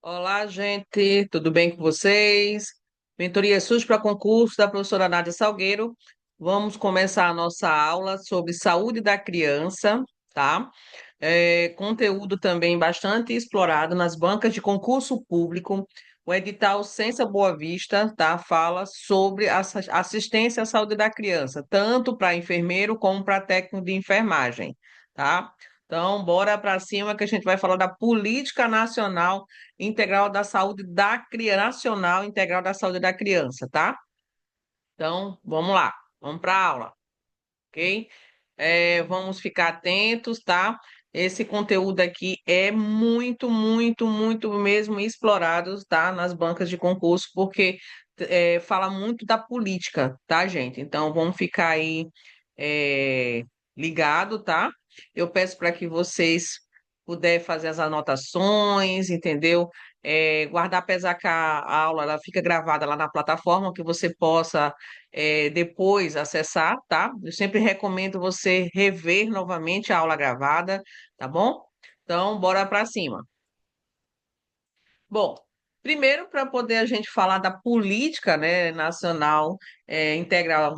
Olá, gente, tudo bem com vocês? Mentoria SUS para concurso da professora Nádia Salgueiro. Vamos começar a nossa aula sobre saúde da criança, tá? Conteúdo também bastante explorado nas bancas de concurso público. O edital Ciência Boa Vista, tá? Fala sobre assistência à saúde da criança, tanto para enfermeiro como para técnico de enfermagem, tá? Então, bora para cima que a gente vai falar da Política Nacional Integral da Saúde da Criança, Nacional Integral da Saúde da Criança, tá? Então, vamos lá, vamos para a aula, ok? Vamos ficar atentos, tá? Esse conteúdo aqui é muito, muito, muito mesmo explorado, tá? Nas bancas de concurso, porque fala muito da política, tá, gente? Então, vamos ficar aí é, ligado, tá? Eu peço para que vocês puderem fazer as anotações, entendeu? Guardar, apesar que a aula ela fica gravada lá na plataforma, que você possa depois acessar, tá? Eu sempre recomendo você rever novamente a aula gravada, tá bom? Então, bora para cima. Bom, primeiro, para poder a gente falar da política, né, nacional integral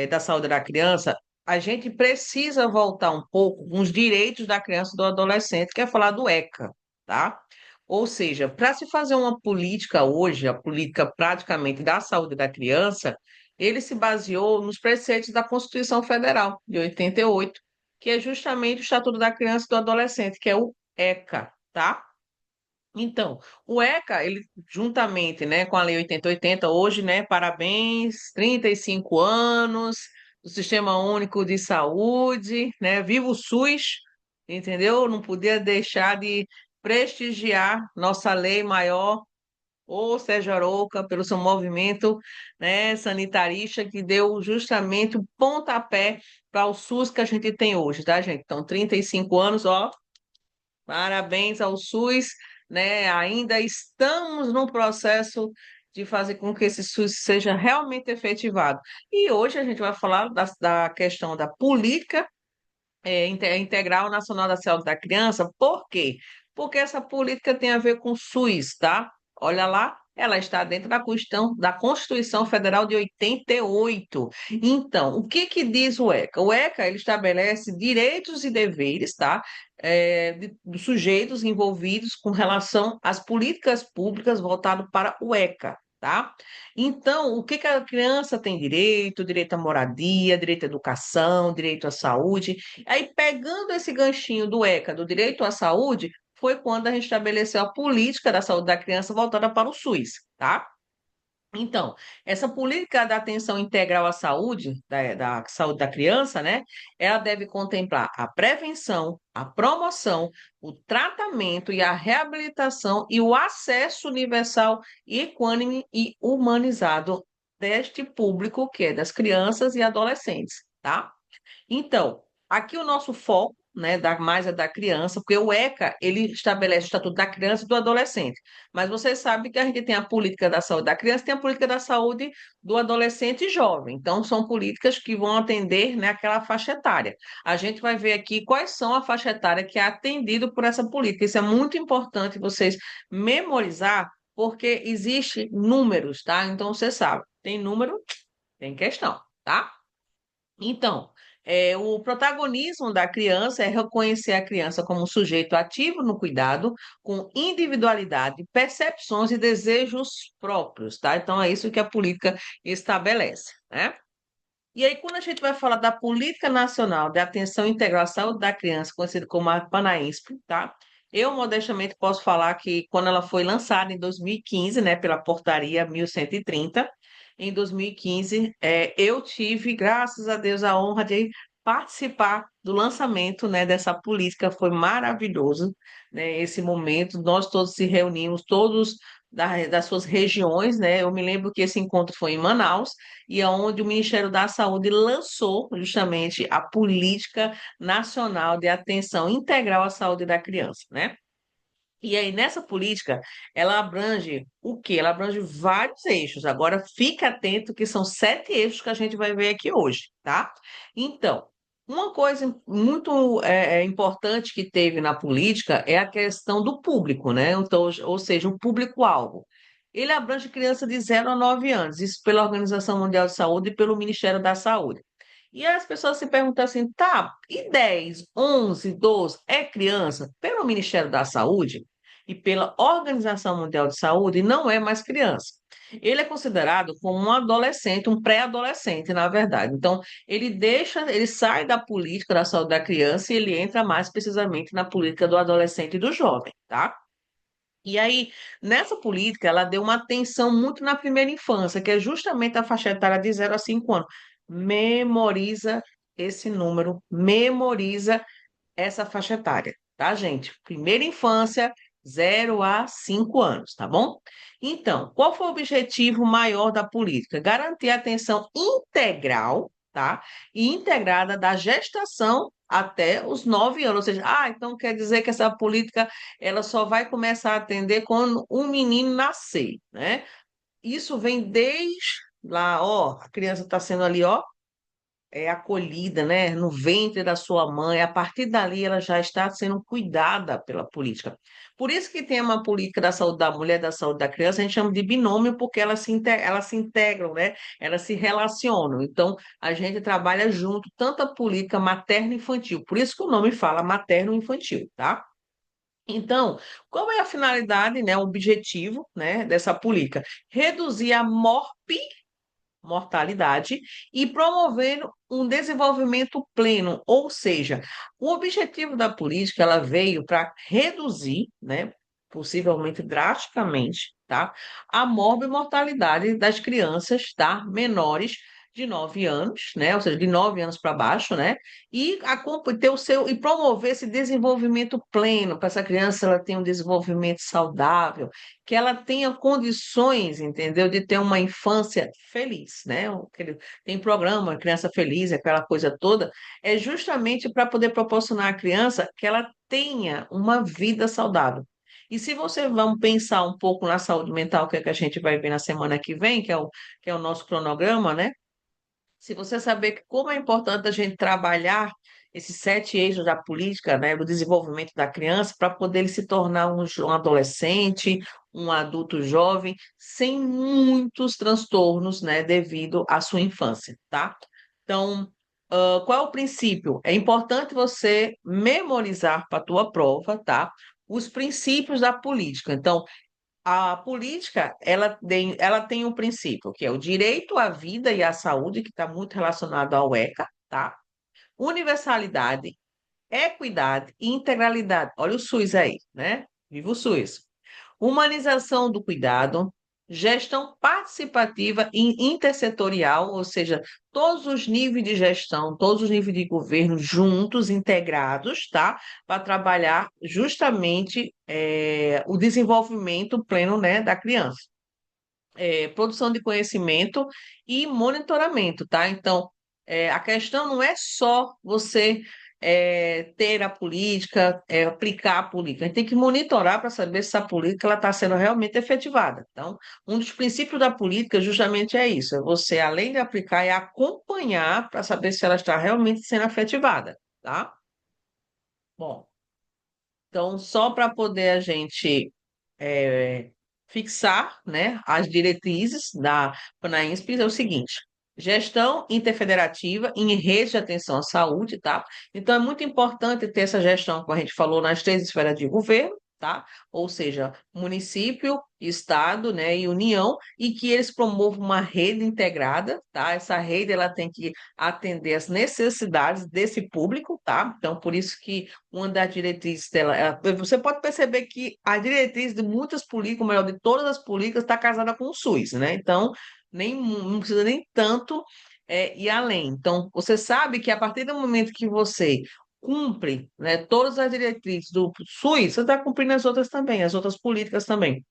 da saúde da criança, a gente precisa voltar um pouco nos direitos da criança e do adolescente, que é falar do ECA, tá? Ou seja, para se fazer uma política hoje, a política praticamente da saúde da criança, ele se baseou nos preceitos da Constituição Federal de 88, que é justamente o Estatuto da Criança e do Adolescente, que é o ECA, tá? Então, o ECA, ele juntamente, né, com a Lei 8080, hoje, né, parabéns, 35 anos do Sistema Único de Saúde, né, viva o SUS, entendeu? Não podia deixar de prestigiar nossa lei maior, ou Sérgio Arouca, pelo seu movimento, né, sanitarista, que deu justamente o pontapé para o SUS que a gente tem hoje, tá, gente? Então, 35 anos, ó, parabéns ao SUS, né? Ainda estamos no processo de fazer com que esse SUS seja realmente efetivado. E hoje a gente vai falar da questão da política integral nacional da saúde da criança. Por quê? Porque essa política tem a ver com o SUS, tá? Olha lá, ela está dentro da Constituição Federal de 88. Então, o que que diz o ECA? O ECA, ele estabelece direitos e deveres, tá? Dos sujeitos envolvidos com relação às políticas públicas voltado para o ECA. Tá? Então, o que que a criança tem direito? Direito à moradia, direito à educação, direito à saúde. Aí, pegando esse ganchinho do ECA, do direito à saúde, foi quando a gente estabeleceu a política da saúde da criança voltada para o SUS, tá? Então, essa política da atenção integral à saúde, da saúde da criança, né? Ela deve contemplar a prevenção, a promoção, o tratamento e a reabilitação e o acesso universal, equânime e humanizado deste público, que é das crianças e adolescentes, tá? Então, aqui o nosso foco, né, mais é da criança, porque o ECA, ele estabelece o Estatuto da Criança e do Adolescente. Mas você sabe que a gente tem a política da saúde da criança, tem a política da saúde do adolescente e jovem. Então, são políticas que vão atender, né, aquela faixa etária. A gente vai ver aqui quais são a faixa etária que é atendido por essa política. Isso é muito importante vocês memorizar, porque existe números, tá? Então, você sabe, tem número, tem questão, tá? Então, o protagonismo da criança é reconhecer a criança como um sujeito ativo no cuidado, com individualidade, percepções e desejos próprios, tá? Então, é isso que a política estabelece, né? E aí, quando a gente vai falar da Política Nacional de Atenção e Integração da Criança, conhecida como a PANAINSP, tá? Eu, modestamente, posso falar que quando ela foi lançada em 2015, né, pela Portaria 1130, em 2015, eu tive, graças a Deus, a honra de participar do lançamento, né, dessa política. Foi maravilhoso, né, esse momento. Nós todos se reunimos, todos das suas regiões, né? Eu me lembro que esse encontro foi em Manaus e é onde o Ministério da Saúde lançou justamente a Política Nacional de Atenção Integral à Saúde da Criança, né? E aí, nessa política, ela abrange o quê? Ela abrange vários eixos. Agora, fique atento que são 7 eixos que a gente vai ver aqui hoje, tá? Então, Uma coisa muito importante que teve na política é a questão do público, né? Então, ou seja, o público-alvo. Ele abrange crianças de 0 a 9 anos, isso pela Organização Mundial de Saúde e pelo Ministério da Saúde. E aí as pessoas se perguntam assim, tá, e 10, 11, 12 é criança? Pelo Ministério da Saúde e pela Organização Mundial de Saúde, não é mais criança. Ele é considerado como um adolescente, um pré-adolescente, na verdade. Então, ele sai da política da saúde da criança e ele entra mais precisamente na política do adolescente e do jovem, tá? E aí, nessa política, ela deu uma atenção muito na primeira infância, que é justamente a faixa etária de 0 a 5 anos. Memoriza esse número, memoriza essa faixa etária, tá, gente? Primeira infância, 0 a 5 anos, tá bom? Então, qual foi o objetivo maior da política? Garantir a atenção integral, tá? E integrada da gestação até os 9 anos. Ou seja, então quer dizer que essa política ela só vai começar a atender quando um menino nascer, né? Isso vem desde lá, ó, a criança está sendo ali, ó, acolhida, né, no ventre da sua mãe, a partir dali ela já está sendo cuidada pela política. Por isso que tem uma política da saúde da mulher, da saúde da criança, a gente chama de binômio, porque elas se integram, né, elas se relacionam. Então, a gente trabalha junto, tanto a política materno e infantil, por isso que o nome fala materno-infantil, tá? Então, qual é a finalidade, né, o objetivo, né, dessa política? Reduzir a mortalidade e promovendo um desenvolvimento pleno, ou seja, o objetivo da política ela veio para reduzir, né, possivelmente drasticamente, tá, a morbimortalidade das crianças, tá, menores de 9 anos, né, ou seja, de 9 anos para baixo, né, e ter o seu e promover esse desenvolvimento pleno para essa criança ela tenha um desenvolvimento saudável, que ela tenha condições, entendeu, de ter uma infância feliz, né? Tem programa Criança Feliz, aquela coisa toda, é justamente para poder proporcionar à criança que ela tenha uma vida saudável. E se você vamos pensar um pouco na saúde mental, que é que a gente vai ver na semana que vem, que é o nosso cronograma, né? Se você saber como é importante a gente trabalhar esses 7 eixos da política, né, do desenvolvimento da criança, para poder ele se tornar um adolescente, um adulto jovem, sem muitos transtornos, né, devido à sua infância, tá? Então, qual é o princípio? É importante você memorizar para a tua prova, tá? Os princípios da política. Então, a política, ela tem um princípio, que é o direito à vida e à saúde, que está muito relacionado ao ECA, tá? Universalidade, equidade e integralidade. Olha o SUS aí, né? Viva o SUS. Humanização do cuidado, gestão participativa e intersetorial, ou seja, todos os níveis de gestão, todos os níveis de governo juntos, integrados, tá? Para trabalhar justamente o desenvolvimento pleno, né, da criança. Produção de conhecimento e monitoramento, tá? Então, a questão não é só você ter a política, aplicar a política. A gente tem que monitorar para saber se a política está sendo realmente efetivada. Então, um dos princípios da política justamente é isso: é você, além de aplicar, é acompanhar para saber se ela está realmente sendo efetivada, tá? Bom, então, só para poder a gente fixar, né, as diretrizes da Panainspes é o seguinte: gestão interfederativa em rede de atenção à saúde, tá? Então é muito importante ter essa gestão, como a gente falou, nas 3 esferas de governo, tá? Ou seja, município, estado, né, e união, e que eles promovam uma rede integrada, tá? Essa rede ela tem que atender às necessidades desse público, tá? Então por isso que uma das diretrizes dela, você pode perceber que a diretriz de muitas políticas, ou melhor, de todas as políticas, está casada com o SUS, né? Então, não precisa nem tanto ir além. Então, você sabe que a partir do momento que você cumpre, né, todas as diretrizes do SUS, você está cumprindo as outras também, as outras políticas também.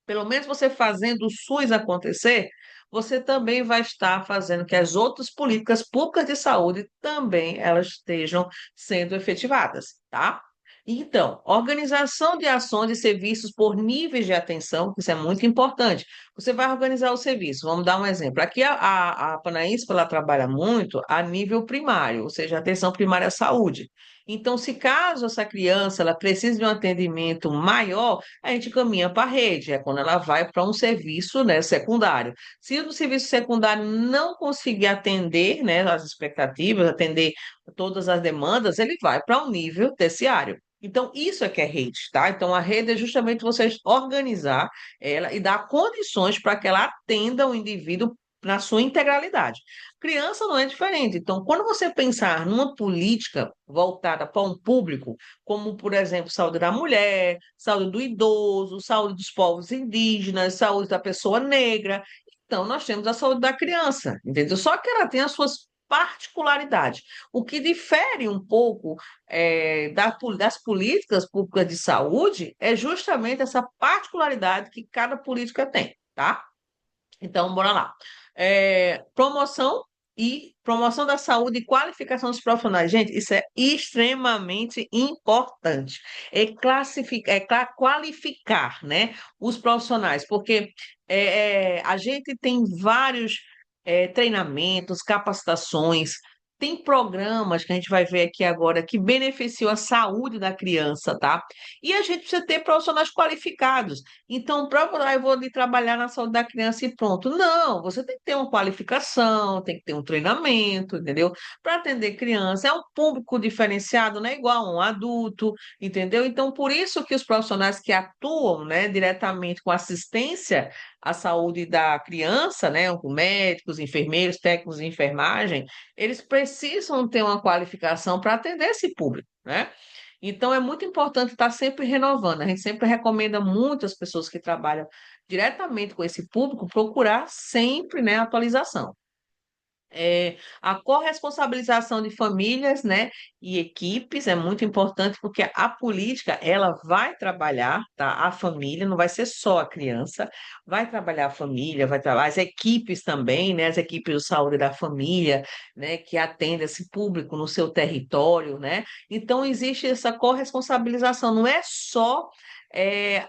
Pelo menos você fazendo o SUS acontecer, você também vai estar fazendo que as outras políticas públicas de saúde também elas estejam sendo efetivadas, tá? Então, organização de ações e serviços por níveis de atenção, isso é muito importante. Você vai organizar o serviço. Vamos dar um exemplo. Aqui a Panaíspa, ela trabalha muito a nível primário, ou seja, atenção primária à saúde. Então, se caso essa criança ela precisa de um atendimento maior, a gente caminha para a rede, é quando ela vai para um serviço, né, secundário. Se o serviço secundário não conseguir atender, né, as expectativas, atender todas as demandas, ele vai para um nível terciário. Então, isso é que é rede, tá? Então, a rede é justamente você organizar ela e dar condições para que ela atenda o indivíduo na sua integralidade. Criança não é diferente. Então, quando você pensar numa política voltada para um público, como, por exemplo, saúde da mulher, saúde do idoso, saúde dos povos indígenas, saúde da pessoa negra, então nós temos a saúde da criança, entendeu? Só que ela tem as suas particularidades. O que difere um pouco das políticas públicas de saúde é justamente essa particularidade que cada política tem, tá? Então, bora lá. Promoção da saúde e qualificação dos profissionais. Gente, isso é extremamente importante. Qualificar, né, os profissionais, porque a gente tem vários treinamentos, capacitações, tem programas que a gente vai ver aqui agora que beneficiam a saúde da criança, tá? E a gente precisa ter profissionais qualificados. Então, eu vou ali trabalhar na saúde da criança e pronto. Não, você tem que ter uma qualificação, tem que ter um treinamento, entendeu? Para atender criança. É um público diferenciado, não é igual a um adulto, entendeu? Então, por isso que os profissionais que atuam, né, diretamente com assistência à saúde da criança, né, com médicos, enfermeiros, técnicos de enfermagem, eles precisam ter uma qualificação para atender esse público, né? Então, é muito importante estar sempre renovando. A gente sempre recomenda muito às pessoas que trabalham diretamente com esse público procurar sempre, né, atualização. A corresponsabilização de famílias, né, e equipes é muito importante porque a política ela vai trabalhar, tá? A família não vai ser só a criança, vai trabalhar a família, vai trabalhar as equipes também, né, as equipes de saúde da família, né, que atendem esse público no seu território, né? Então existe essa corresponsabilização, não é só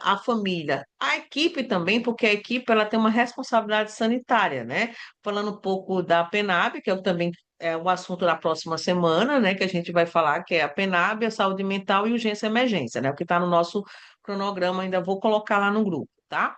a família, a equipe também, porque a equipe ela tem uma responsabilidade sanitária, né? Falando um pouco da PENAB, que também é o assunto da próxima semana, né? Que a gente vai falar, que é a PENAB, a saúde mental e urgência e emergência, né? O que está no nosso cronograma, ainda vou colocar lá no grupo, tá?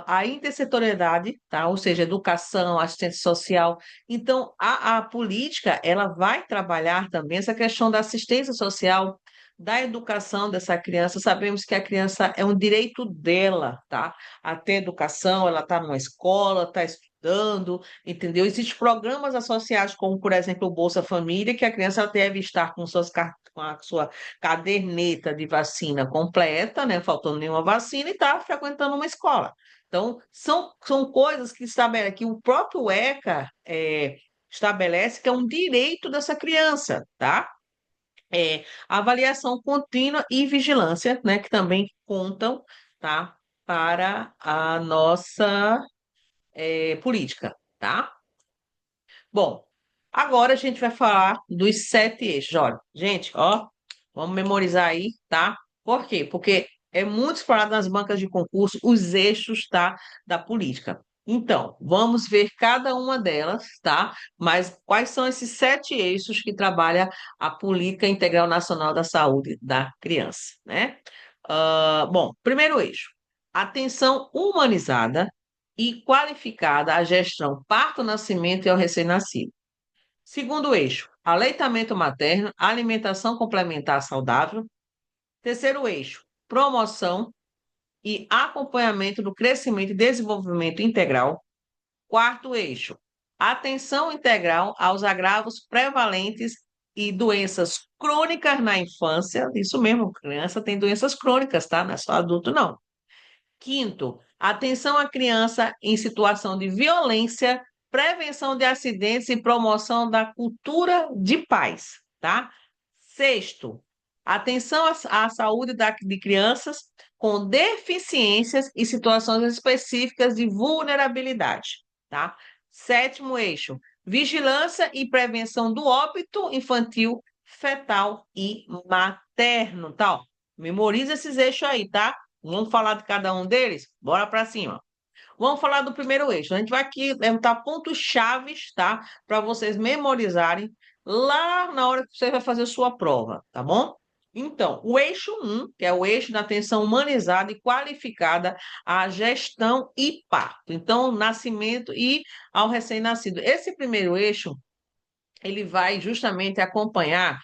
A intersetorialidade, tá? Ou seja, educação, assistência social. Então, a política, ela vai trabalhar também essa questão da assistência social, da educação dessa criança. Sabemos que a criança é um direito dela, tá? A ter educação, ela está numa escola, está estudando, entendeu? Existem programas associados, como, por exemplo, o Bolsa Família, que a criança ela deve estar com a sua caderneta de vacina completa, né? Faltando nenhuma vacina, e está frequentando uma escola. Então, são coisas que o próprio ECA estabelece que é um direito dessa criança, tá? Avaliação contínua e vigilância, né, que também contam, tá, para a nossa política, tá? Bom, agora a gente vai falar dos 7 eixos. Olha, gente, ó, vamos memorizar aí, tá? Por quê? Porque é muito falado nas bancas de concurso os eixos, tá, da política. Então, vamos ver cada uma delas, tá? Mas quais são esses 7 eixos que trabalha a Política Integral Nacional da Saúde da Criança, né? Bom, primeiro eixo, atenção humanizada e qualificada à gestão parto-nascimento e ao recém-nascido. Segundo eixo, aleitamento materno, alimentação complementar saudável. Terceiro eixo, promoção e acompanhamento do crescimento e desenvolvimento integral. Quarto eixo, atenção integral aos agravos prevalentes e doenças crônicas na infância. Isso mesmo, criança tem doenças crônicas, tá? Não é só adulto, não. Quinto, atenção à criança em situação de violência, prevenção de acidentes e promoção da cultura de paz, tá? Sexto, atenção à saúde de crianças com deficiências e situações específicas de vulnerabilidade, tá? Sétimo eixo, vigilância e prevenção do óbito infantil fetal e materno, tá? Ó, memoriza esses eixos aí, tá? Vamos falar de cada um deles? Bora para cima. Vamos falar do primeiro eixo. A gente vai aqui levantar pontos chaves, tá? Para vocês memorizarem lá na hora que você vai fazer sua prova, tá bom? Então, o eixo um, que é o eixo da atenção humanizada e qualificada à gestão e parto. Então, nascimento e ao recém-nascido. Esse primeiro eixo, ele vai justamente acompanhar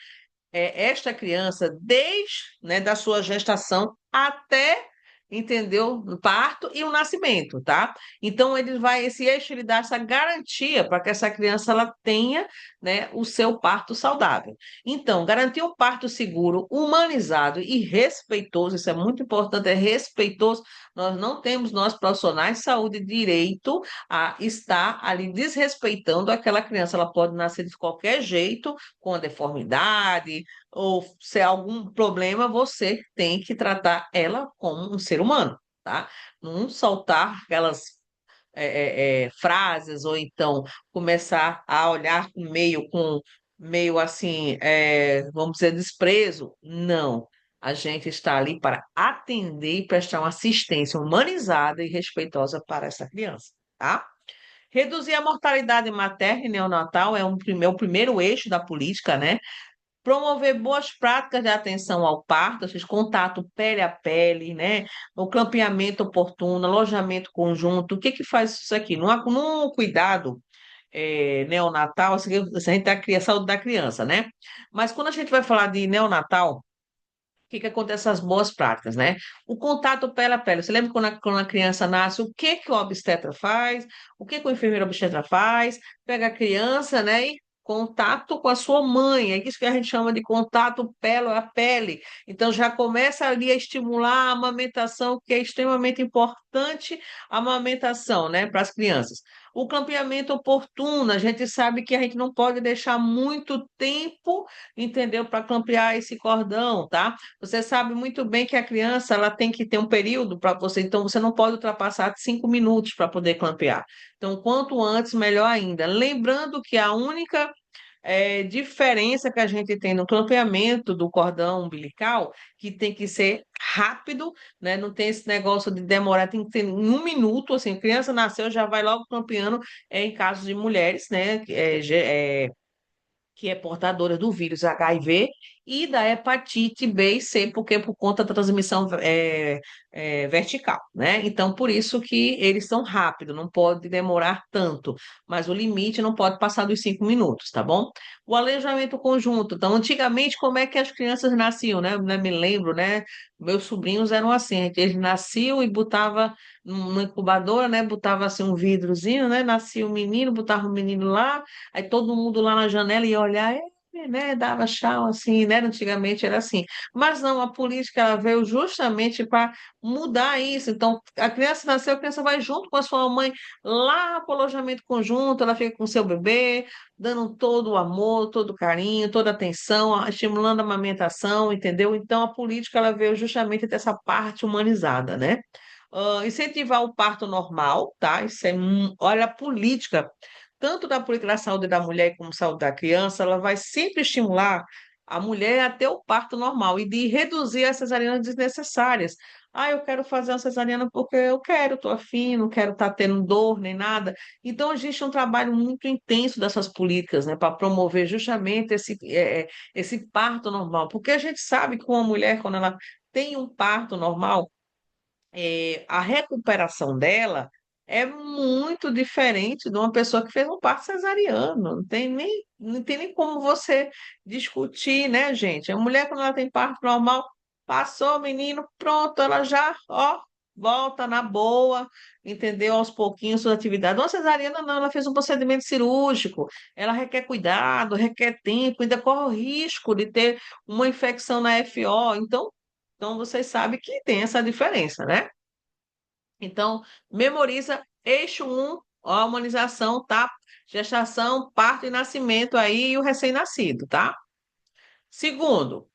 esta criança desde, né, da sua gestação até, entendeu, o parto e o nascimento, tá? Então ele vai, esse eixo ele dá essa garantia para que essa criança ela tenha, né, o seu parto saudável. Então, garantir um parto seguro, humanizado e respeitoso, isso é muito importante, é respeitoso. Nós não temos, nós profissionais de saúde, direito a estar ali desrespeitando aquela criança. Ela pode nascer de qualquer jeito, com a deformidade, ou se há algum problema, você tem que tratar ela como um ser humano, tá? Não soltar aquelas frases, ou então começar a olhar com meio assim, vamos dizer, desprezo. Não. A gente está ali para atender e prestar uma assistência humanizada e respeitosa para essa criança, tá? Reduzir a mortalidade materna e neonatal é o primeiro eixo da política, né? Promover boas práticas de atenção ao parto, ou seja, contato pele a pele, né? O clampeamento oportuno, alojamento conjunto. O que que faz isso aqui? Num cuidado neonatal, assim, a gente tem a saúde da criança, né? Mas quando a gente vai falar de neonatal, o que que acontece essas boas práticas, né? O contato pele a pele. Você lembra quando a criança nasce, o que que o obstetra faz? O que que o enfermeiro obstetra faz? Pega a criança, né? E contato com a sua mãe. É isso que a gente chama de contato pele a pele. Então já começa ali a estimular a amamentação, que é extremamente importante a amamentação, né, para as crianças. O campeamento oportuno, a gente sabe que a gente não pode deixar muito tempo, entendeu, para campear esse cordão, tá? Você sabe muito bem que a criança ela tem que ter um período para você, então você não pode ultrapassar 5 minutos para poder clampear. Então, quanto antes, melhor ainda. Lembrando que a única diferença que a gente tem no clampeamento do cordão umbilical, que tem que ser rápido, né? Não tem esse negócio de demorar, tem que ter em 1 minuto, assim, a criança nasceu, já vai logo clampeando, em casos de mulheres, né? Que é portadora do vírus HIV e da hepatite B e C, porque por conta da transmissão vertical, né? Então, por isso que eles são rápidos, não pode demorar tanto, mas o limite não pode passar dos 5 minutos, tá bom? O aleijamento conjunto. Então, antigamente, como é que as crianças nasciam, né? Eu me lembro, né? Meus sobrinhos eram assim, eles nasciam e botava numa incubadora, né? Botava assim um vidrozinho, né? Nascia o menino, botava o menino lá. Aí todo mundo lá na janela ia olhar, né, dava tchau, assim, né? Antigamente era assim. Mas não, a política ela veio justamente para mudar isso. Então, a criança nasceu, a criança vai junto com a sua mãe lá para o alojamento conjunto, ela fica com o seu bebê, dando todo o amor, todo o carinho, toda a atenção, estimulando a amamentação, entendeu? Então, a política ela veio justamente dessa parte humanizada, né? Incentivar o parto normal, tá? Isso é, olha, a política tanto da política da saúde da mulher como saúde da criança, ela vai sempre estimular a mulher a ter o parto normal e de reduzir as cesarianas desnecessárias. Ah, eu quero fazer uma cesariana porque eu quero, estou afim, não quero estar tendo dor nem nada. Então, existe um trabalho muito intenso dessas políticas, né, para promover justamente esse parto normal. Porque a gente sabe que uma mulher, quando ela tem um parto normal, a recuperação dela é muito diferente de uma pessoa que fez um parto cesariano. Não tem nem como você discutir, né, gente? A mulher, quando ela tem parto normal, passou o menino, pronto, ela já, ó, volta na boa, entendeu? Aos pouquinhos suas atividades. Uma cesariana, não, ela fez um procedimento cirúrgico, ela requer cuidado, requer tempo, ainda corre o risco de ter uma infecção na FO. Então, vocês sabem que tem essa diferença, né? Então, memoriza eixo um, a humanização, tá? Gestação, parto e nascimento aí e o recém-nascido, tá? Segundo,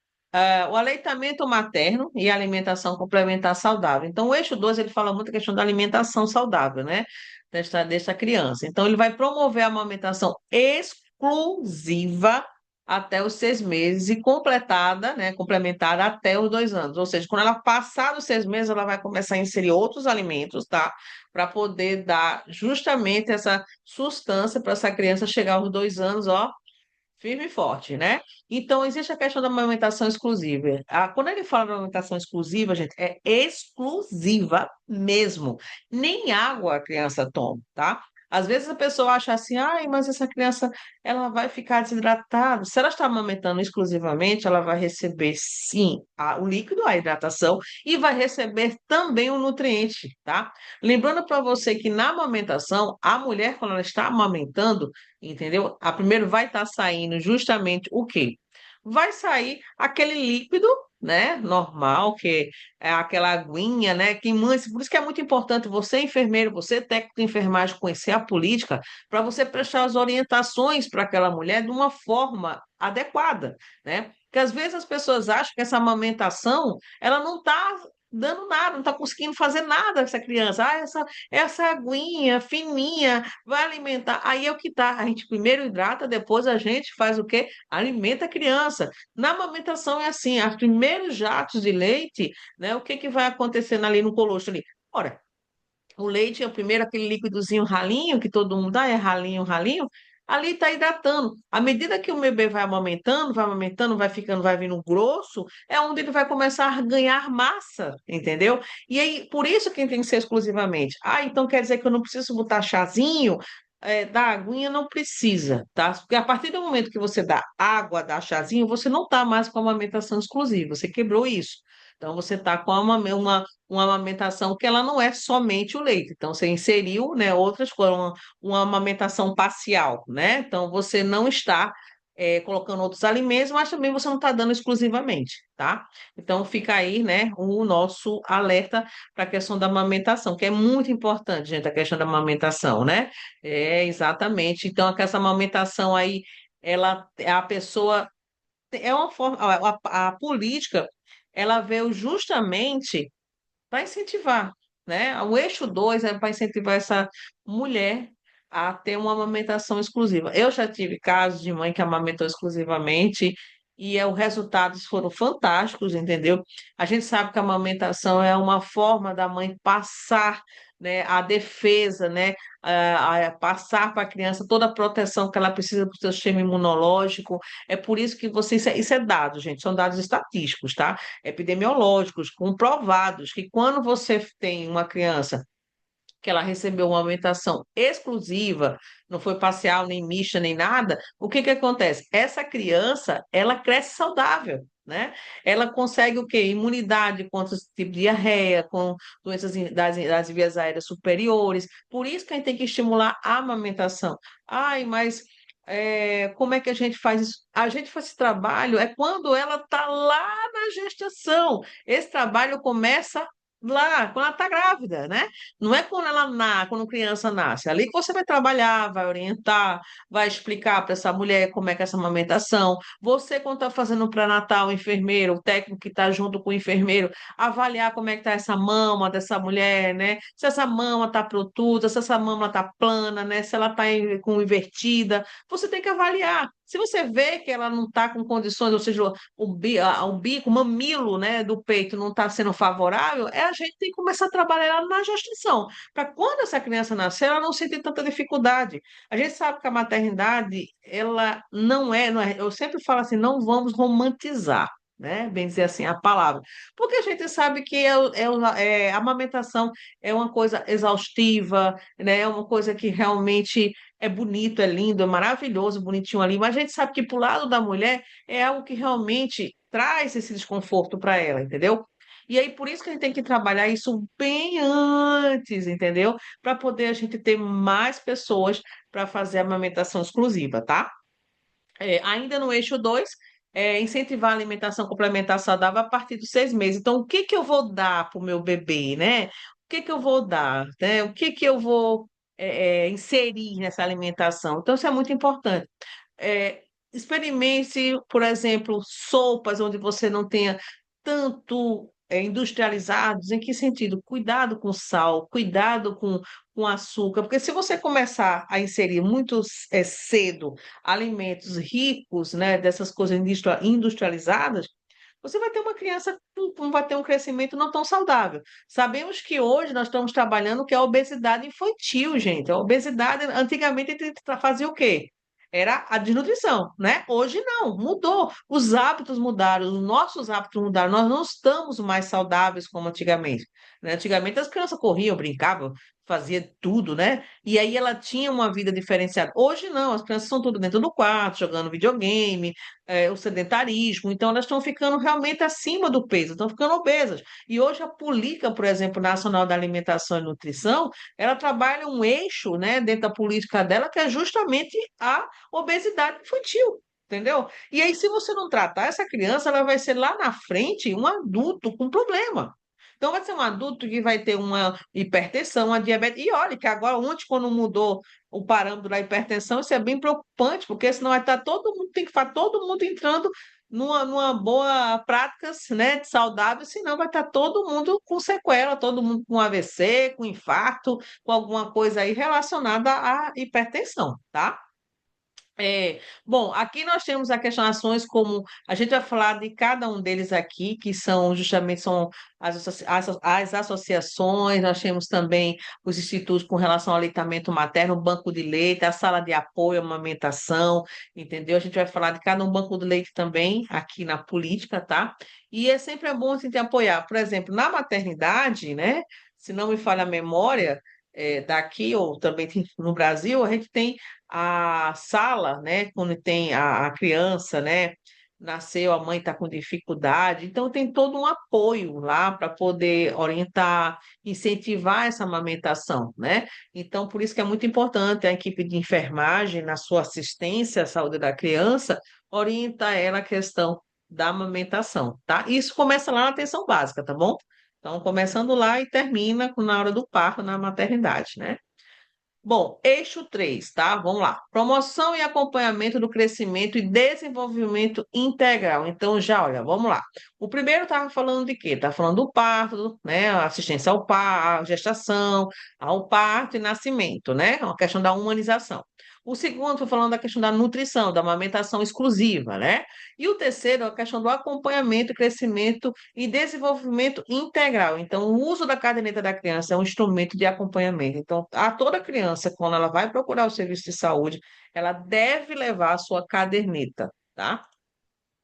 o aleitamento materno e a alimentação complementar saudável. Então, o eixo 2 ele fala muito a questão da alimentação saudável, né? Desta criança. Então, ele vai promover a amamentação exclusiva até os 6 meses e completada, né, complementada até os 2 anos. Ou seja, quando ela passar dos 6 meses, ela vai começar a inserir outros alimentos, tá? Para poder dar justamente essa sustância para essa criança chegar aos 2 anos, ó, firme e forte, né? Então, existe a questão da amamentação exclusiva. Quando ele fala da amamentação exclusiva, gente, é exclusiva mesmo. Nem água a criança toma, tá? Às vezes a pessoa acha assim, ai, mas essa criança ela vai ficar desidratada. Se ela está amamentando exclusivamente, ela vai receber sim o líquido, a hidratação, e vai receber também o nutriente, tá? Lembrando para você que na amamentação, a mulher, quando ela está amamentando, entendeu? A primeiro vai estar saindo justamente o quê? Vai sair aquele líquido, né, normal, que é aquela aguinha, né, por isso que é muito importante você, enfermeiro, você, técnico de enfermagem, conhecer a política, para você prestar as orientações para aquela mulher de uma forma adequada, né? Porque às vezes as pessoas acham que essa amamentação, ela não está dando nada, não está conseguindo fazer nada com essa criança. Essa aguinha fininha vai alimentar. Aí é o que tá. A gente primeiro hidrata, depois a gente faz o quê? Alimenta a criança. Na amamentação é assim, os primeiros jatos de leite, né? O que que vai acontecendo ali no colostro ali? Ora, o leite é o primeiro aquele líquidozinho ralinho que todo mundo dá, é ralinho, ralinho. Ali está hidratando. À medida que o bebê vai amamentando, vai ficando, vai vindo grosso, é onde ele vai começar a ganhar massa, entendeu? E aí, por isso que tem que ser exclusivamente. Ah, então quer dizer que eu não preciso botar chazinho, da aguinha não precisa, tá? Porque a partir do momento que você dá água, dá chazinho, você não está mais com a amamentação exclusiva, você quebrou isso. Então, você está com uma amamentação que ela não é somente o leite. Então, você inseriu, né, outras coisas, uma amamentação parcial, né? Então, você não está colocando outros alimentos, mas também você não está dando exclusivamente, tá? Então, fica aí, né, o nosso alerta para a questão da amamentação, que é muito importante, gente, a questão da amamentação, né? É, exatamente. Então, essa amamentação aí, a pessoa é uma forma, a política, ela veio justamente para incentivar, né? O eixo 2 é para incentivar essa mulher a ter uma amamentação exclusiva. Eu já tive casos de mãe que amamentou exclusivamente e os resultados foram fantásticos, entendeu? A gente sabe que a amamentação é uma forma da mãe passar, né, a defesa, né, passar para a criança toda a proteção que ela precisa para o seu sistema imunológico. É por isso que isso é dado, gente, são dados estatísticos, tá? Epidemiológicos, comprovados, que quando você tem uma criança que ela recebeu uma alimentação exclusiva, não foi parcial, nem mista, nem nada, o que que acontece? Essa criança, ela cresce saudável, né? Ela consegue o quê? Imunidade contra esse tipo de diarreia, com doenças das vias aéreas superiores. Por isso que a gente tem que estimular a amamentação. Ai, mas como é que a gente faz isso? A gente faz esse trabalho é quando ela está lá na gestação. Esse trabalho começa lá, quando ela está grávida, né? Não é quando a criança nasce. É ali que você vai trabalhar, vai orientar, vai explicar para essa mulher como é que é essa amamentação. Você, quando está fazendo o pré-natal, o enfermeiro, o técnico que está junto com o enfermeiro, avaliar como é que está essa mama dessa mulher, né? Se essa mama está protusa, se essa mama está plana, né? Se ela está com invertida. Você tem que avaliar. Se você vê que ela não está com condições, ou seja, o bico, o mamilo, né, do peito não está sendo favorável, a gente tem que começar a trabalhar na gestação, para quando essa criança nascer, ela não sentir tanta dificuldade. A gente sabe que a maternidade, ela não é, eu sempre falo assim, não vamos romantizar. Né? Bem dizer assim, a palavra. Porque a gente sabe que a amamentação é uma coisa exaustiva, né? É uma coisa que realmente é bonito, é lindo, é maravilhoso, bonitinho ali, mas a gente sabe que pro lado da mulher é algo que realmente traz esse desconforto para ela, entendeu? E aí, por isso que a gente tem que trabalhar isso bem antes, entendeu? Para poder a gente ter mais pessoas para fazer a amamentação exclusiva, tá? Ainda no eixo 2, incentivar a alimentação complementar saudável a partir dos 6 meses. Então, o que que eu vou dar para o meu bebê, né? O que que eu vou dar, né? O que que eu vou inserir nessa alimentação? Então, isso é muito importante. Experimente, por exemplo, sopas onde você não tenha tanto. industrializados, em que sentido? Cuidado com sal, cuidado com açúcar, porque se você começar a inserir muito cedo alimentos ricos, né, dessas coisas industrializadas, você vai ter uma criança com vai ter um crescimento não tão saudável. Sabemos que hoje nós estamos trabalhando que é a obesidade infantil, gente. A obesidade, antigamente, a gente fazia o quê? Era a desnutrição, né? Hoje não, mudou. Os hábitos mudaram, os nossos hábitos mudaram. Nós não estamos mais saudáveis como antigamente, né? Antigamente as crianças corriam, brincavam, fazia tudo, né? E aí ela tinha uma vida diferenciada. Hoje não, as crianças são tudo dentro do quarto, jogando videogame, o sedentarismo, então elas estão ficando realmente acima do peso, estão ficando obesas. E hoje a Política, por exemplo, Nacional da Alimentação e Nutrição, ela trabalha um eixo, né, dentro da política dela, que é justamente a obesidade infantil. Entendeu? E aí, se você não tratar essa criança, ela vai ser lá na frente um adulto com problema. Então, vai ser um adulto que vai ter uma hipertensão, uma diabetes. E olha, que agora, ontem, quando mudou o parâmetro da hipertensão, isso é bem preocupante, porque senão vai estar todo mundo, tem que estar todo mundo entrando numa boa práticas, né, saudável, senão vai estar todo mundo com sequela, todo mundo com AVC, com infarto, com alguma coisa aí relacionada à hipertensão, tá? Bom, aqui nós temos as questionações como a gente vai falar de cada um deles aqui, que são justamente são as associações, nós temos também os institutos com relação ao aleitamento materno, o banco de leite, a sala de apoio à amamentação, entendeu? A gente vai falar de cada um banco de leite também aqui na política, tá? E é sempre bom a gente apoiar, por exemplo, na maternidade, né? Se não me falha a memória, daqui ou também no Brasil, a gente tem a sala, né, quando tem a criança, né, nasceu, a mãe está com dificuldade, então tem todo um apoio lá para poder orientar, incentivar essa amamentação, né? Então, por isso que é muito importante a equipe de enfermagem, na sua assistência à saúde da criança, orientar ela a questão da amamentação, tá? Isso começa lá na atenção básica, tá bom? Então, começando lá e termina na hora do parto, na maternidade, né? Bom, eixo 3, tá? Vamos lá. Promoção e acompanhamento do crescimento e desenvolvimento integral. Então, já, olha, vamos lá. O primeiro estava falando de quê? Estava falando do parto, né? Assistência ao parto, gestação, ao parto e nascimento, né? É uma questão da humanização. O segundo foi falando da questão da nutrição, da amamentação exclusiva, né? E o terceiro é a questão do acompanhamento, crescimento e desenvolvimento integral. Então, o uso da caderneta da criança é um instrumento de acompanhamento. Então, a toda criança, quando ela vai procurar o serviço de saúde, ela deve levar a sua caderneta, tá?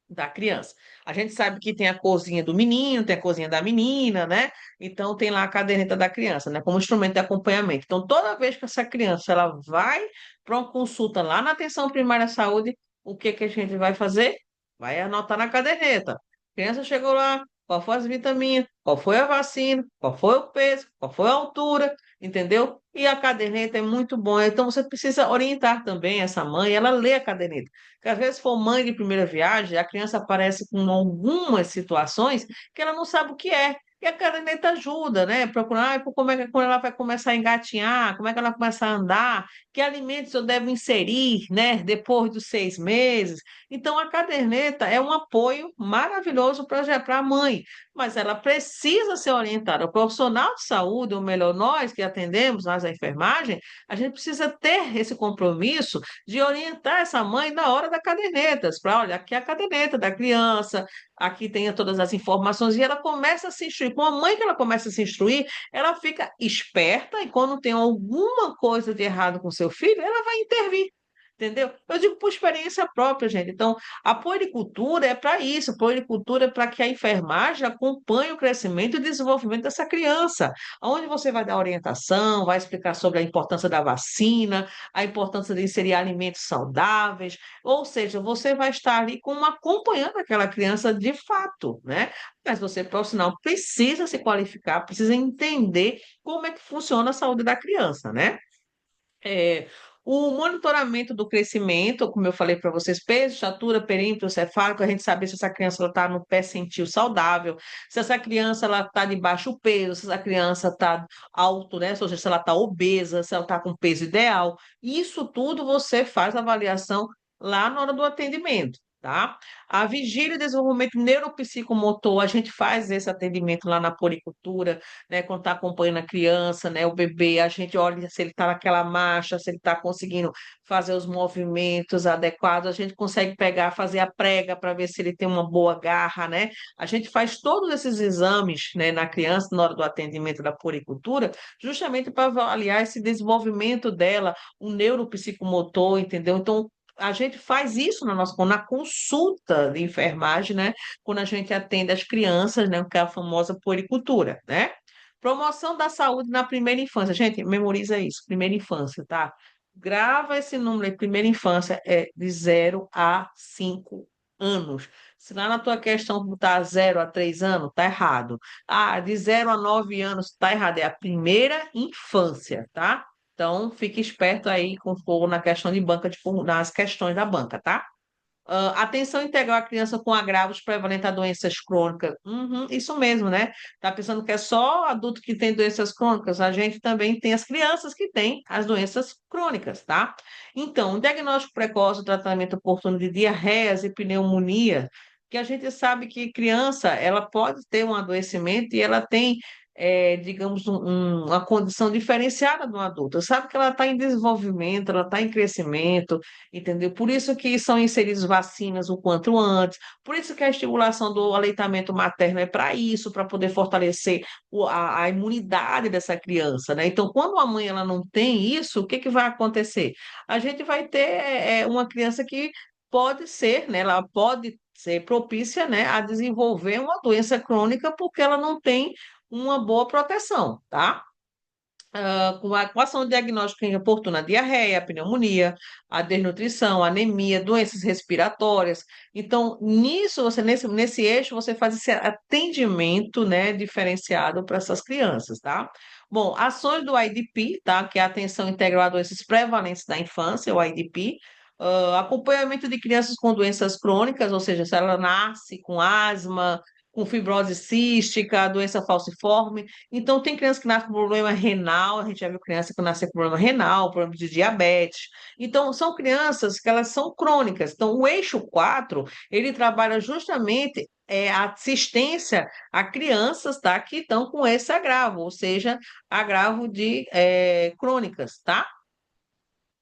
Da criança. A gente sabe que tem a corzinha do menino, tem a corzinha da menina, né? Então tem lá a caderneta da criança, né? Como instrumento de acompanhamento. Então, toda vez que essa criança ela vai para uma consulta lá na atenção primária à saúde, o que que a gente vai fazer? Vai anotar na caderneta. A criança chegou lá, qual foi as vitaminas, qual foi a vacina, qual foi o peso, qual foi a altura, entendeu? E a caderneta é muito bom. Então você precisa orientar também essa mãe, ela lê a caderneta. Porque às vezes, se for mãe de primeira viagem, a criança aparece com algumas situações que ela não sabe o que é. E a caderneta ajuda, né? Procurar como é que quando ela vai começar a engatinhar, como é que ela vai começar a andar, que alimentos eu devo inserir, né? Depois dos 6 meses. Então, a caderneta é um apoio maravilhoso para a mãe, mas ela precisa ser orientada. O profissional de saúde, ou melhor, nós que atendemos, nós a enfermagem, a gente precisa ter esse compromisso de orientar essa mãe na hora da caderneta, para, olha, aqui é a caderneta da criança, aqui tem todas as informações, e ela começa a se instruir. Com a mãe que ela começa a se instruir, ela fica esperta e quando tem alguma coisa de errado com seu filho, ela vai intervir. Entendeu? Eu digo por experiência própria, gente. Então, a puericultura é para isso. A puericultura é para que a enfermagem acompanhe o crescimento e o desenvolvimento dessa criança. Onde você vai dar orientação, vai explicar sobre a importância da vacina, a importância de inserir alimentos saudáveis, ou seja, você vai estar ali como acompanhando aquela criança de fato, né? Mas você, profissional, precisa se qualificar, precisa entender como é que funciona a saúde da criança, né? É, o monitoramento do crescimento, como eu falei para vocês, peso, estatura, perímetro cefálico, a gente sabe se essa criança está no percentil saudável, se essa criança está de baixo peso, se essa criança está alto, né? Ou seja, se ela está obesa, se ela está com peso ideal. Isso tudo você faz avaliação lá na hora do atendimento. tá? A vigília e desenvolvimento neuropsicomotor, a gente faz esse atendimento lá na poricultura, né? Quando está acompanhando a criança, né? O bebê, a gente olha se ele está naquela marcha, se ele está conseguindo fazer os movimentos adequados, a gente consegue pegar, fazer a prega para ver se ele tem uma boa garra, né? A gente faz todos esses exames, né, na criança, na hora do atendimento da poricultura, justamente para avaliar esse desenvolvimento dela, o neuropsicomotor, entendeu? Então, a gente faz isso na consulta de enfermagem, né? Quando a gente atende as crianças, né? Que é a famosa puericultura, né? Promoção da saúde na primeira infância. Gente, memoriza isso, primeira infância, tá? Grava esse número aí, primeira infância é de 0 a 5 anos. Se lá na tua questão botar 0 a 3 anos, tá errado. Ah, de 0 a 9 anos, tá errado. É a primeira infância, tá? Então, fique esperto aí com for na questão de banca, nas questões da banca, tá? Atenção integral à criança com agravos prevalentes a doenças crônicas. Uhum, isso mesmo, né? Tá pensando que é só adulto que tem doenças crônicas? A gente também tem as crianças que têm as doenças crônicas, tá? Então, diagnóstico precoce, tratamento oportuno de diarreias e pneumonia, que a gente sabe que criança, ela pode ter um adoecimento e ela tem digamos, uma condição diferenciada do adulto. Sabe que ela está em desenvolvimento, ela está em crescimento, entendeu? Por isso que são inseridas vacinas o quanto antes, por isso que a estimulação do aleitamento materno é para isso, para poder fortalecer a imunidade dessa criança, né? Então, quando a mãe ela não tem isso, o que que vai acontecer? A gente vai ter uma criança que pode ser, né? Ela pode ser propícia, né, a desenvolver uma doença crônica porque ela não tem uma boa proteção, tá? Com a equação diagnóstica oportuna, diarreia, pneumonia, a desnutrição, anemia, doenças respiratórias. Então, nesse eixo, você faz esse atendimento, né, diferenciado para essas crianças, tá? Bom, ações do IDP, tá? Que é a atenção integral a doenças prevalentes da infância, o IDP. Acompanhamento de crianças com doenças crônicas, ou seja, se ela nasce com asma, com fibrose cística, doença falciforme, então, tem criança que nasce com problema renal, a gente já viu criança que nasce com problema renal, problema de diabetes. Então, são crianças que elas são crônicas. Então, o eixo 4 ele trabalha justamente a assistência a crianças, tá, que estão com esse agravo, ou seja, agravo de crônicas, tá?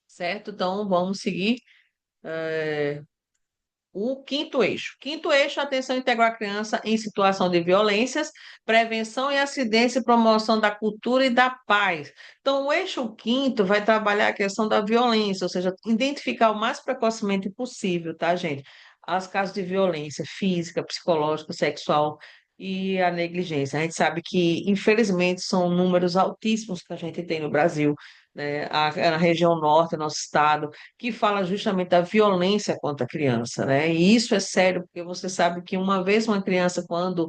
Certo? Então, vamos seguir. O quinto eixo. Quinto eixo, atenção integral à criança em situação de violências, prevenção e acidência e promoção da cultura e da paz. Então, o eixo quinto vai trabalhar a questão da violência, ou seja, identificar o mais precocemente possível, tá, gente? As casos de violência física, psicológica, sexual e a negligência. A gente sabe que, infelizmente, são números altíssimos que a gente tem no Brasil, né? A região norte, nosso estado que fala justamente da violência contra a criança, né? E isso é sério, porque você sabe que uma vez uma criança, quando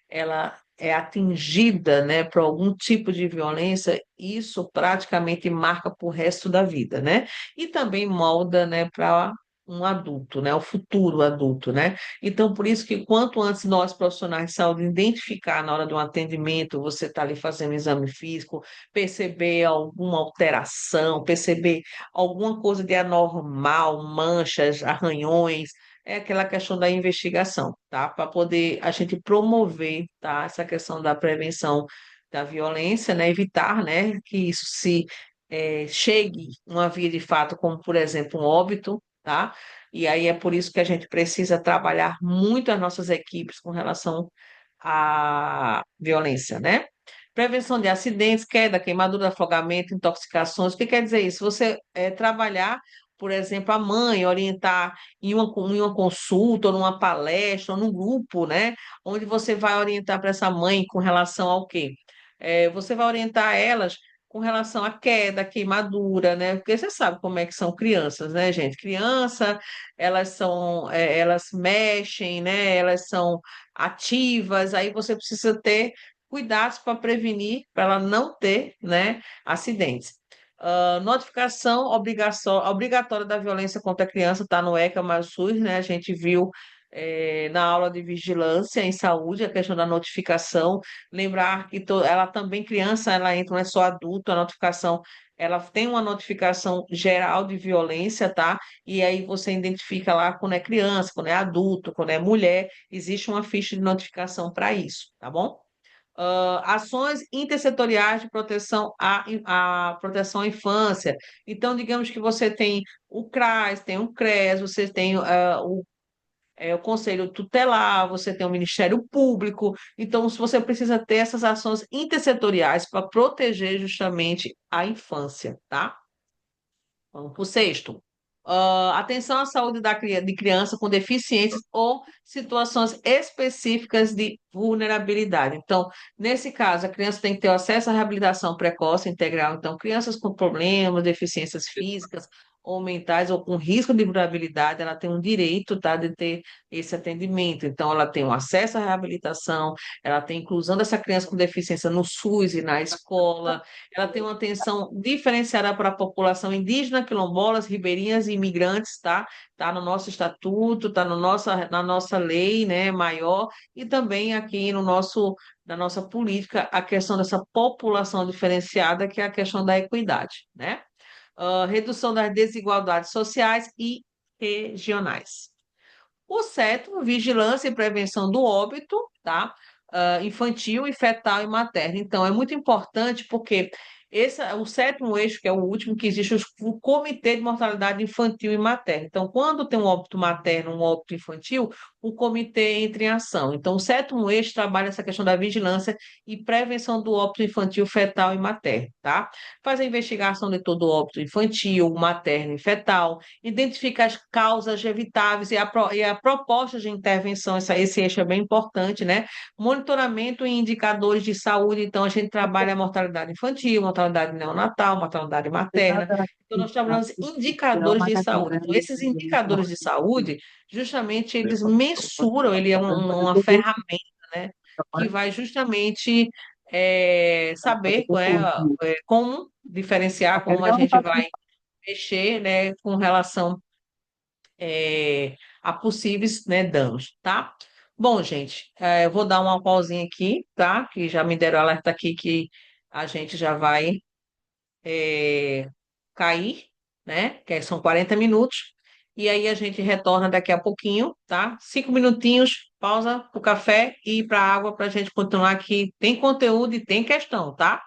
ela é atingida, né, por algum tipo de violência, isso praticamente marca para o resto da vida, né? E também molda, né, para um adulto, né, o futuro adulto, né? Então, por isso que quanto antes nós, profissionais de saúde, identificar na hora de um atendimento, você está ali fazendo um exame físico, perceber alguma alteração, perceber alguma coisa de anormal, manchas, arranhões, é aquela questão da investigação, tá? Para poder a gente promover, tá? Essa questão da prevenção da violência, né? Evitar, né? Que isso se chegue uma via de fato, como por exemplo um óbito, tá? E aí é por isso que a gente precisa trabalhar muito as nossas equipes com relação à violência, né? Prevenção de acidentes, queda, queimadura, afogamento, intoxicações. O que quer dizer isso? Você trabalhar, por exemplo, a mãe, orientar em uma consulta, ou numa palestra, ou num grupo, né? Onde você vai orientar para essa mãe com relação ao quê? Você vai orientar elas com relação à queda, queimadura, né? Porque você sabe como é que são crianças, né, gente? Criança, elas mexem, né? Elas são ativas, aí você precisa ter cuidados para prevenir, para ela não ter, né, acidentes. Notificação obrigatória da violência contra a criança está no ECA, mas SUS, né? A gente viu na aula de vigilância em saúde, a questão da notificação. Lembrar que ela também, criança, ela entra, não é só adulto, a notificação. Ela tem uma notificação geral de violência, tá? E aí você identifica lá quando é criança, quando é adulto, quando é mulher, existe uma ficha de notificação para isso, tá bom? Ações intersetoriais de proteção à proteção à infância. Então, digamos que você tem o CRAS, tem o CRES, você tem o Conselho Tutelar, você tem o Ministério Público. Então, se você precisa ter essas ações intersetoriais para proteger justamente a infância, tá? Vamos para o sexto. Atenção à saúde de criança com deficiências ou situações específicas de vulnerabilidade. Então, nesse caso, a criança tem que ter acesso à reabilitação precoce integral. Então, crianças com problemas, deficiências físicas ou mentais ou com risco de vulnerabilidade, ela tem um direito, tá, de ter esse atendimento. Então, ela tem o acesso à reabilitação, ela tem inclusão dessa criança com deficiência no SUS e na escola, ela tem uma atenção diferenciada para a população indígena, quilombolas, ribeirinhas e imigrantes, tá? Tá no nosso estatuto, tá no na nossa lei, né, maior, e também aqui no na nossa política, a questão dessa população diferenciada, que é a questão da equidade, né? Redução das desigualdades sociais e regionais. O sétimo, vigilância e prevenção do óbito, tá? Infantil e fetal e materno. Então, é muito importante porque esse é o sétimo eixo, que é o último, que existe o Comitê de Mortalidade Infantil e Materna. Então, quando tem um óbito materno, um óbito infantil, o comitê entra em ação. Então, o sétimo eixo trabalha essa questão da vigilância e prevenção do óbito infantil, fetal e materno, tá? Faz a investigação de todo o óbito infantil, materno e fetal, identifica as causas evitáveis e a proposta de intervenção, esse eixo é bem importante, né? Monitoramento e indicadores de saúde, então a gente trabalha a mortalidade infantil, mortalidade neonatal, mortalidade materna, então nós trabalhamos indicadores de saúde. Então, esses indicadores de saúde, justamente eles mensuram, ele é uma ferramenta, né, que vai justamente saber como diferenciar, como a gente vai mexer, né, com relação a possíveis, né, danos, tá? Bom, gente, eu vou dar uma pausinha aqui, tá? Que já me deram alerta aqui que a gente já vai é, cair, né? Que são 40 minutos. E aí a gente retorna daqui a pouquinho, tá? 5 minutinhos, pausa para o café e para a água para a gente continuar aqui. Tem conteúdo e tem questão, tá?